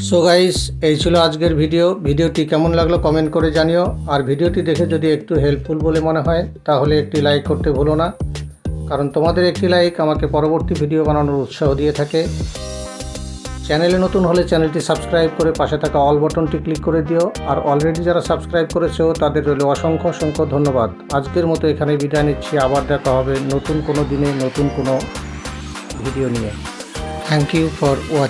So guys, এই ছিল আজকের ভিডিওটি কেমন লাগলো কমেন্ট করে জানিও। আর ভিডিওটি দেখে যদি একটু হেল্পফুল বলে মনে হয় তাহলে একটি লাইক করতে ভুলো না, কারণ তোমাদের একটি লাইক আমাকে পরবর্তী ভিডিও বানানোর উৎসাহ দিয়ে থাকে। চ্যানেলে নতুন হলে চ্যানেলটি সাবস্ক্রাইব করে পাশে থাকা অল বাটনটি ক্লিক করে দিও। আর অলরেডি যারা সাবস্ক্রাইব করেছো তাদের রইল অসংখ্য ধন্যবাদ। আজকের মতো এখানে বিদায় নিচ্ছি। আবার দেখা হবে নতুন কোনো দিনে নতুন কোনো ভিডিও নিয়ে। Thank you for watching.